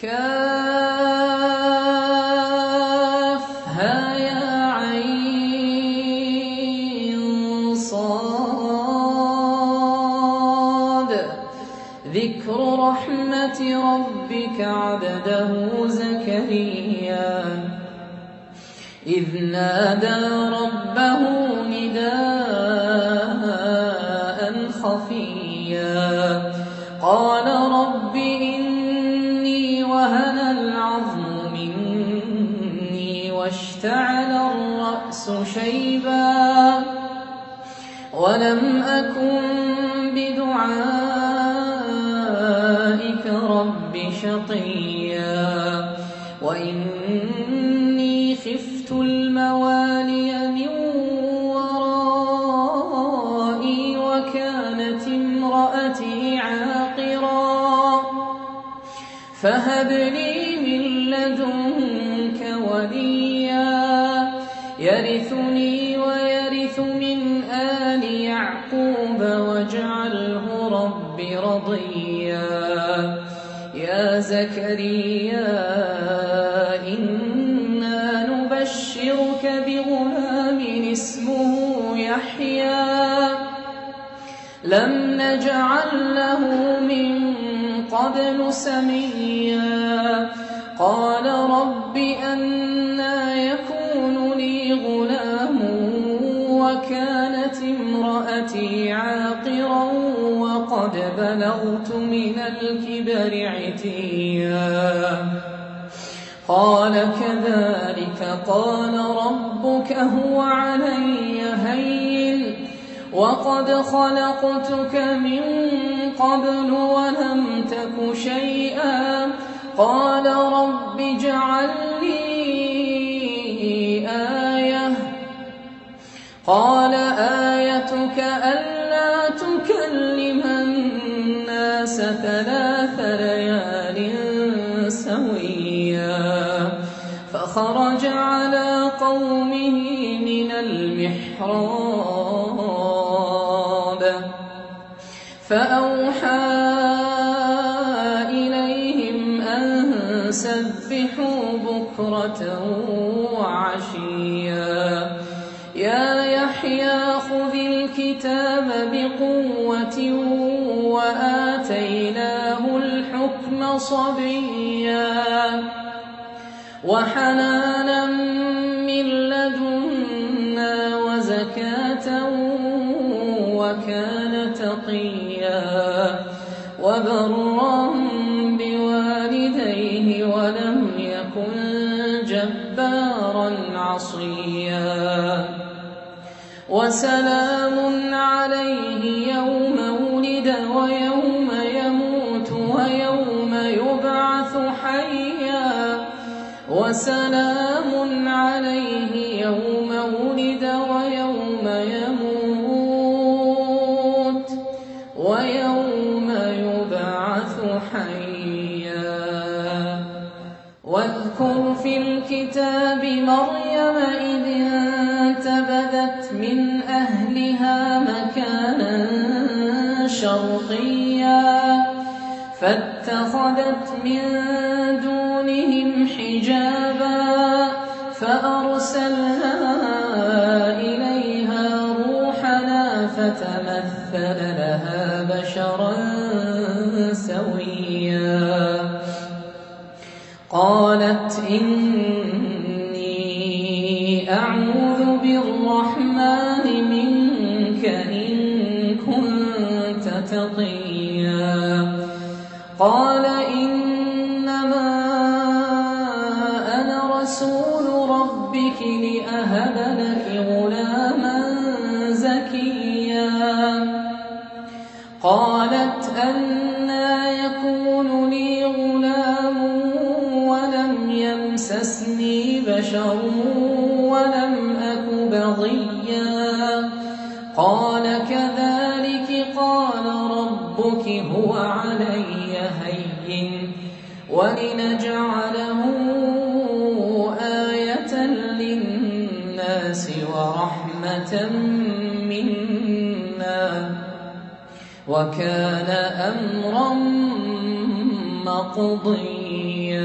كافها صاد ذكر رحمة ربك عبده زكريا إذ نادى ربه نداء خفيا قال رب إني وهن العظم مني واشتعل الرأس شيبا ولم أكن بدعائك رب شقيا وإني خفت الموالي من ورائي وكانت امرأتي عاقرا فهب لي من لدنك وليا يرثني ويرث من آل يعقوب واجعله رب رضيا يا زكريا إنا نبشرك بغلام اسمه يحيى لم نجعل له من قبل سميا قال رب أنى يكون لي غلام وكانت امرأتي عاقرا وقد بلغت من الكبر عتيا قال كذلك قال ربك هو علي هين وقد خلقتك من قبل ولم تك شيئا قال رب اجعل لي آية قال آيتك ألا تكلم الناس 3 ليال سويا فخرج على قومه من المحراب فأوحى إليهم أن سبحوا بكرة وعشيا يا يحيى خذ الكتاب بقوة وآتيناه الحكم صبيا وحنانا من لدنا وزكاة وكان تقيا وبرا بوالديه ولم يكن جبارا عصيا وسلام عليه يوم ولد ويوم يموت ويوم يبعث حيا وسلام عليه يوم ولد ويوم يموت ويوم يبعث حيا واذكر في الكتاب مريم إذ انتبذت من أهلها مكانا شرقيا فاتخذت من دونهم حجابا فأرسلنا إليها روحنا فتمثل لها بشرا سويا قالت إني أعوذ بالرحمن منك إن كنت تقيا قال إنما أنا رسول ربك لأهب لك غلاما زكيا قالت أنى يكون لي غلام ولم يمسسني بشر ولم أك بغيا قال كذلك قال ربك هو علي هين ولنجعله آية للناس ورحمة منا وكان أمرا مقضيا